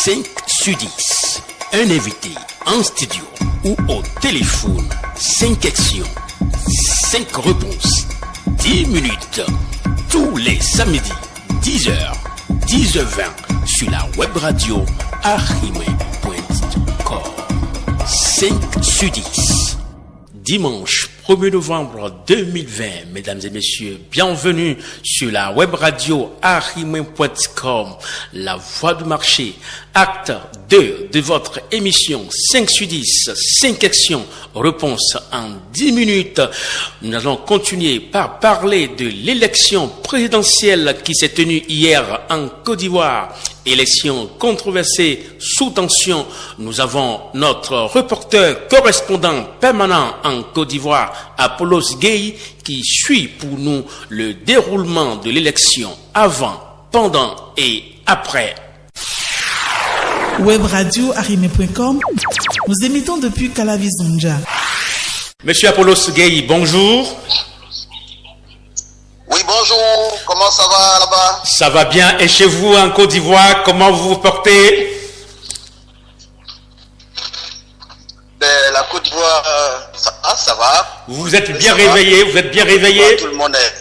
5 sur 10. Un invité en studio ou au téléphone. 5 questions, 5 réponses, 10 minutes. Tous les samedis, 10h, 10h20 sur la web radio archimé.com. 5 sur 10. Dimanche 1er novembre 2020, mesdames et messieurs, bienvenue sur la web radio archimé.com, la voix du marché, acte 2 de votre émission 5 sur 10, 5 questions, réponses en 10 minutes. Nous allons continuer par parler de l'élection présidentielle qui s'est tenue hier en Côte d'Ivoire. Élection controversée, sous tension. Nous avons notre reporter correspondant permanent en Côte d'Ivoire, Apollos Gueye, qui suit pour nous le déroulement de l'élection avant, pendant et après. Web radio archimé.com, nous émettons depuis Calavi-Zonja. Monsieur Apollos Gueye, bonjour. Oui, bonjour, comment ça va là-bas? Ça va bien, et chez vous en Côte d'Ivoire, comment vous vous portez? La Côte d'Ivoire, ça va. Vous êtes bien réveillé, vous êtes bien réveillé? Tout le monde est...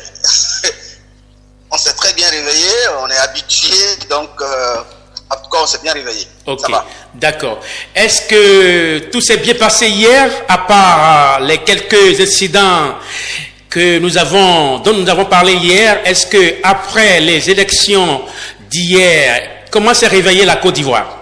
on s'est très bien réveillé, on est habitué, donc en tout cas on s'est bien réveillé. Ok, ça va. D'accord. Est-ce que tout s'est bien passé hier, à part les quelques incidents dont nous avons parlé hier? Est-ce que après les élections d'hier, comment s'est réveillée la Côte d'Ivoire?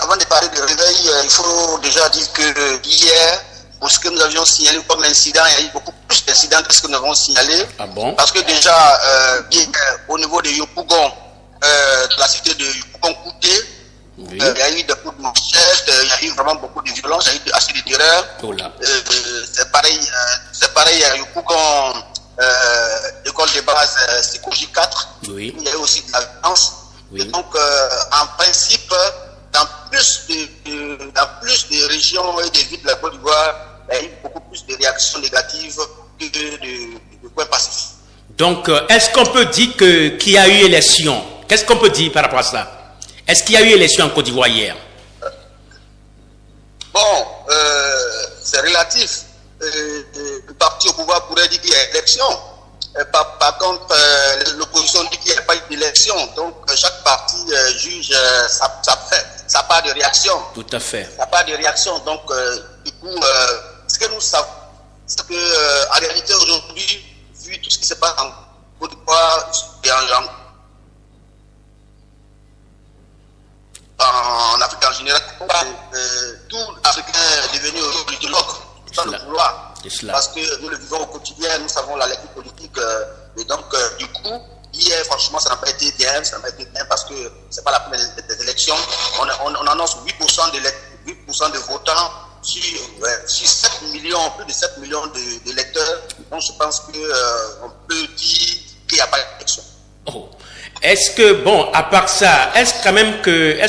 Avant de parler de réveil, il faut déjà dire que hier, pour ce que nous avions signalé comme incident, il y a eu beaucoup plus d'incidents que ce que nous avons signalé. Ah bon? Parce que déjà, au niveau de Yopougon, de la cité de Yopougon-Kouté, Oui. il y a eu des coups de manchette, il y a eu vraiment beaucoup de violence, il y a eu assez de terreur. Oh là. C'est pareil à Yopougon, école de base Sikoji 4, Oui. il y a eu aussi de la violence. Oui. Et donc, en principe, dans plus de régions et de villes de la Côte d'Ivoire, il y a eu beaucoup plus de réactions négatives que de points passifs. Donc, est-ce qu'on peut dire qu'il y a eu élection? Qu'est-ce qu'on peut dire par rapport à ça? Est-ce qu'il y a eu élection en Côte d'Ivoire hier? Bon, c'est relatif. Le parti au pouvoir pourrait dire qu'il y a élection. Par contre, l'opposition dit qu'il n'y a pas eu d'élection. Donc, chaque parti juge sa part de réaction. Tout à fait. Sa part de réaction. Donc, du coup, ce que nous savons, c'est que en réalité, aujourd'hui, vu tout ce qui se passe en Côte d'Ivoire et en Afrique en général, tout Africain est devenu politologue, sans le vouloir. Parce que nous le vivons au quotidien, nous savons la lecture politique. Et donc, du coup, hier, franchement, ça n'a pas été bien. Ça n'a pas été bien parce que ce n'est pas la première des élections. On annonce 8% de votants sur 7 millions, plus de 7 millions d'électeurs. Donc, je pense qu'on peut dire qu'il n'y a pas d'élection. Oh. Est-ce que, bon, à part ça, est-ce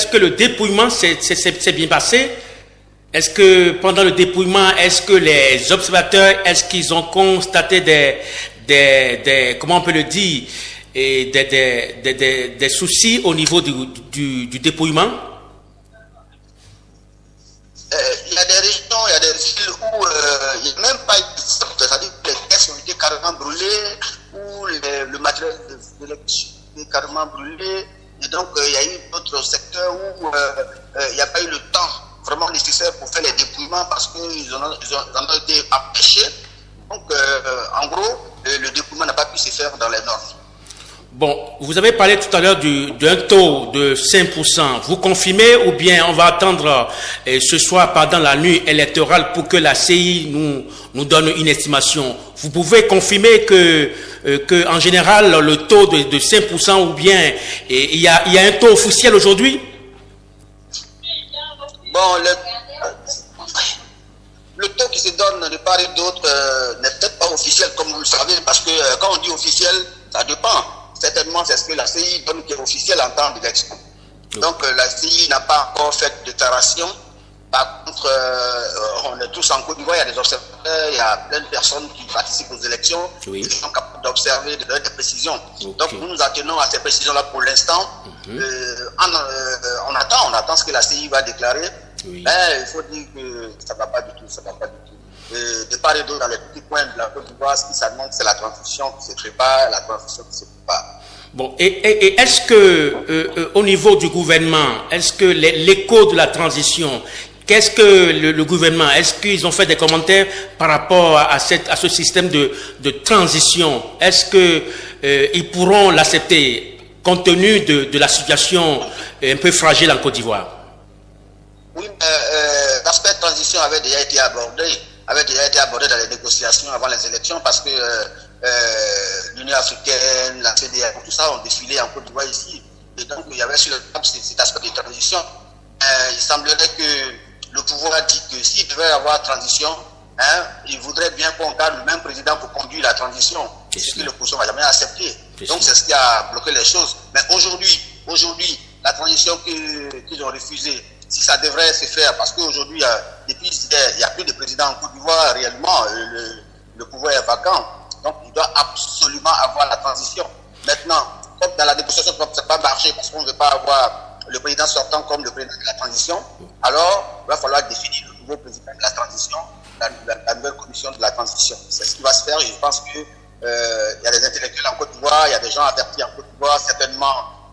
que le dépouillement s'est bien passé? Est-ce que pendant le dépouillement, est-ce que les observateurs, est-ce qu'ils ont constaté des comment on peut le dire, des soucis au niveau du dépouillement? Il y a des régions, il y a des villes où il n'y a même pas eu de faute, c'est-à-dire que les caisses ont été carrément brûlées, où le matériel d'élection est carrément brûlé, et donc il y a eu d'autres secteurs où il n'y a pas eu le temps vraiment nécessaire pour faire les dépouillements parce qu'ils en ont été empêchés. Donc, en gros, le dépouillement n'a pas pu se faire dans les normes. Bon, vous avez parlé tout à l'heure d'un taux de 5%. Vous confirmez ou bien on va attendre ce soir pendant la nuit électorale pour que la CI nous donne une estimation? Vous pouvez confirmer que en général, le taux de 5% ou bien il y a un taux officiel aujourd'hui? Bon, le taux qui se donne de part et d'autre n'est peut-être pas officiel comme vous le savez, parce que quand on dit officiel, ça dépend. Certainement, c'est ce que la CI donne qui est officiel en temps d'élection. Donc, la CI n'a pas encore fait de déclaration Par contre, on est tous en Côte d'Ivoire, il y a des observateurs, il y a plein de personnes qui participent aux élections, qui sont capables d'observer, de donner des précisions. Okay. Donc nous nous attenons à ces précisions-là pour l'instant. On attend ce que la CI va déclarer. Oui. Mais il faut dire que ça ne va pas du tout, de part et d'autre, dans les petits coins de la Côte d'Ivoire, ce qui s'annonce, c'est la transition qui se prépare, Bon, et est-ce que, au niveau du gouvernement, est-ce que l'écho de la transition, qu'est-ce que le gouvernement, est-ce qu'ils ont fait des commentaires par rapport à ce système de transition? Est-ce qu'ils pourront l'accepter compte tenu de la situation un peu fragile en Côte d'Ivoire? Oui, l'aspect de transition avait déjà été abordé dans les négociations avant les élections parce que l'Union africaine, la CEDEAO, tout ça ont défilé en Côte d'Ivoire ici. Et donc, il y avait sur le table cet aspect de transition. Il semblerait que le pouvoir dit que s'il devait y avoir transition, il voudrait bien qu'on garde le même président pour conduire la transition. Ce que l'opposition ne va jamais accepter. Donc, c'est ce qui a bloqué les choses. Mais aujourd'hui, la transition qu'ils ont refusée, si ça devrait se faire, parce qu'aujourd'hui, depuis il n'y a plus de président en Côte d'Ivoire, réellement, le pouvoir est vacant. Donc, il doit absolument avoir la transition. Maintenant, comme dans la négociation, ça ne peut pas marcher parce qu'on ne veut pas avoir le président sortant comme le président de la transition, alors il va falloir définir le nouveau président de la transition, la nouvelle commission de la transition. C'est ce qui va se faire. Je pense qu'il y a des intellectuels en Côte d'Ivoire, il y a des gens avertis en Côte d'Ivoire, certainement,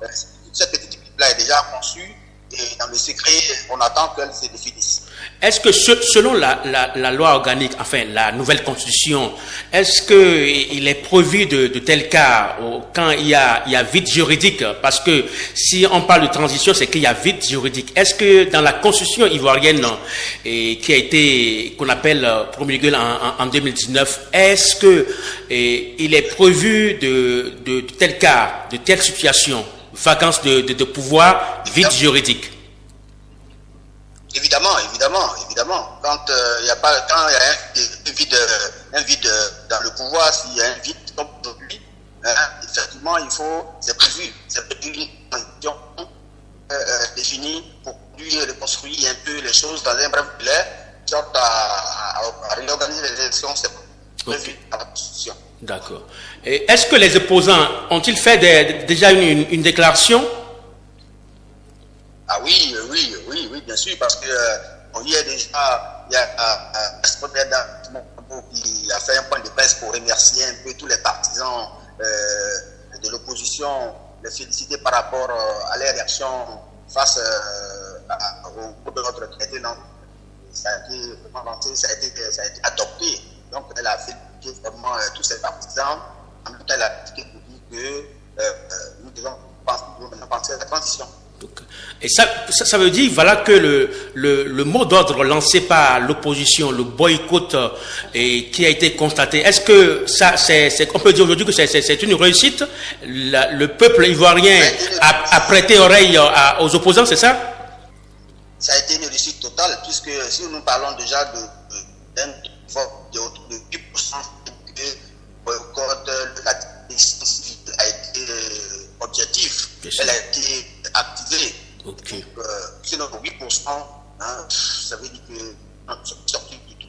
cette petite équipe-là est déjà conçue. Et dans le secret, on attend qu'elle se définisse. Est-ce que selon la loi organique, enfin la nouvelle constitution, est-ce qu'il est prévu de tels cas quand il y a vide juridique? Parce que si on parle de transition, c'est qu'il y a vide juridique. Est-ce que dans la constitution ivoirienne qui a été, qu'on appelle promulguée en 2019, est-ce que il est prévu de tels cas, de telles situations, vacance de pouvoir, vide juridique? Évidemment. Quand il y a un vide dans le pouvoir, s'il y a un vide comme aujourd'hui, effectivement, c'est prévu une transition définie pour reconstruire un peu les choses dans un bref délai, sorte à réorganiser les élections, c'est prévu dans la Constitution. D'accord. Et est-ce que les opposants ont-ils fait déjà une déclaration? Ah oui, bien sûr, parce que il y a qui a fait un point de presse pour remercier un peu tous les partisans de l'opposition, les féliciter par rapport à leur réaction face au cours de notre traité. Ça a été adopté. Donc elle a félicité vraiment tous ces partisans. En même temps, elle a expliqué pour dire que nous devons penser à la transition. Et ça veut dire voilà que le mot d'ordre lancé par l'opposition, le boycott qui a été constaté, est-ce que ça on peut dire aujourd'hui que c'est une réussite? Le peuple ivoirien a prêté oreille aux opposants, c'est ça? Ça a été une réussite totale, puisque si nous parlons déjà d'un vote de 8% que le boycott, la décision civile a été objectif, elle a été activée. Okay. Donc, sinon 8%, ça veut dire que c'est sorti du tout.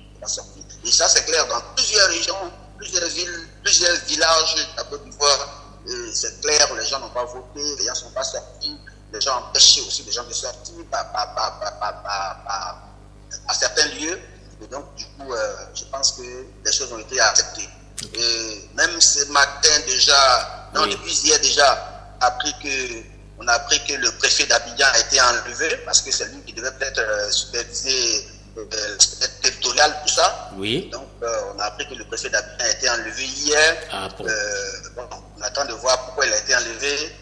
Et ça, c'est clair, dans plusieurs régions, plusieurs villes, plusieurs villages de la Côte d'Ivoire, c'est clair, les gens n'ont pas voté, les gens ne sont pas sortis, les gens ont empêché aussi les gens de sortir à certains lieux. Et donc, du coup, je pense que les choses ont été acceptées. Et même ce matin déjà, depuis hier déjà, on a appris que le préfet d'Abidjan a été enlevé parce que c'est lui qui devait peut-être superviser l'aspect territorial, tout ça. Oui. Donc, on a appris que le préfet d'Abidjan a été enlevé hier. On attend de voir pourquoi il a été enlevé.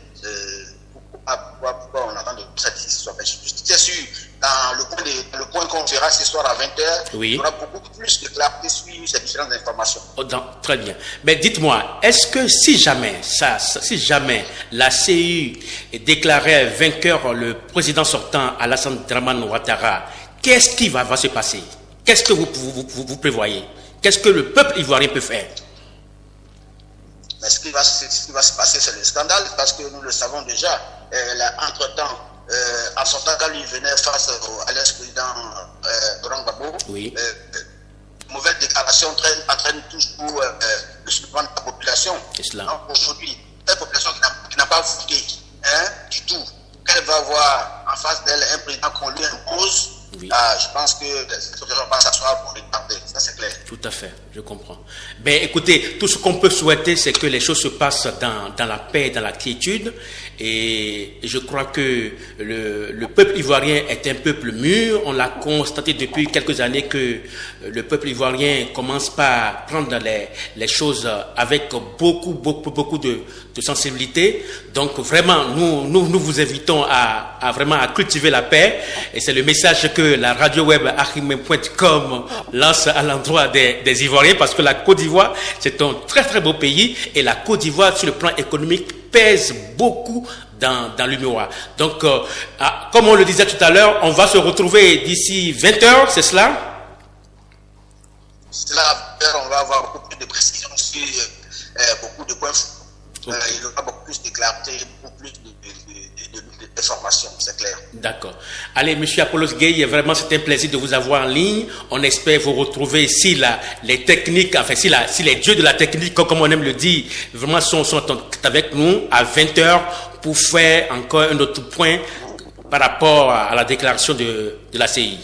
Pourquoi on attend de cette histoire. C'est sûr, dans le point qu'on fera ce soir à 20h, il y aura beaucoup plus de clarté sur ces différentes informations. Très bien. Mais dites-moi, est-ce que si jamais la CEI déclarait vainqueur le président sortant Alassane Dramane Ouattara, qu'est-ce qui va se passer? Qu'est-ce que vous prévoyez? Qu'est-ce que le peuple ivoirien peut faire? Mais ce qui va se passer, c'est le scandale, parce que nous le savons déjà. Entre-temps, en son temps, quand lui venait face à l'ex-président Laurent Gbagbo, mauvaise déclaration entraîne toujours le soulèvement de la population. Donc aujourd'hui, cette population qui n'a pas voté du tout, qu'elle va avoir en face d'elle un président qu'on lui impose, je pense que cette population va s'asseoir pour regarder, ça c'est clair. Tout à fait, je comprends. Ben écoutez, tout ce qu'on peut souhaiter, c'est que les choses se passent dans la paix, dans la quiétude. Et je crois que le peuple ivoirien est un peuple mûr. On l'a constaté depuis quelques années que le peuple ivoirien commence par prendre les choses avec beaucoup de sensibilité. Donc vraiment, nous vous invitons à vraiment à cultiver la paix. Et c'est le message que la radio web Arimem.com lance à l'endroit des Ivoiriens, parce que la Côte d'Ivoire, c'est un très très beau pays. Et la Côte d'Ivoire, sur le plan économique, pèse beaucoup dans l'UMOA. Donc, comme on le disait tout à l'heure, on va se retrouver d'ici 20h, c'est cela? C'est là, on va avoir beaucoup plus de précision sur beaucoup de points. Il y aura beaucoup plus de clarté, beaucoup plus d'informations, c'est clair. D'accord. Allez, M. Apollos Gueye, vraiment c'est un plaisir de vous avoir en ligne. On espère vous retrouver si les techniques, enfin si les dieux de la technique, comme on aime le dire, vraiment sont avec nous à 20h pour faire encore un autre point par rapport à la déclaration de la CI.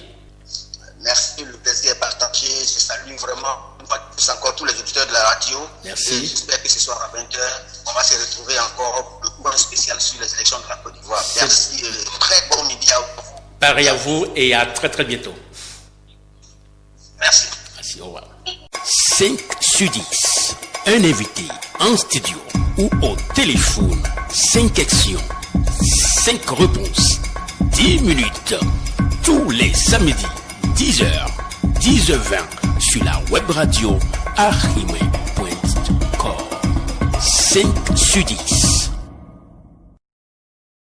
Merci, le plaisir est partagé. Je salue vraiment une fois de plus encore tous les auditeurs de la radio. Merci. J'espère que ce soir à 20h, on va se retrouver encore pour le point spécial sur les élections de la Côte d'Ivoire. Merci, très bon midi à vous. Pareil à vous et à très très bientôt. Merci. Merci, au revoir. 5 sur 10. Un invité en studio ou au téléphone. 5 questions, 5 réponses, 10 minutes. Tous les samedis, 10h, 10h20 sur la web radio Arimem.com. 5 sur 10.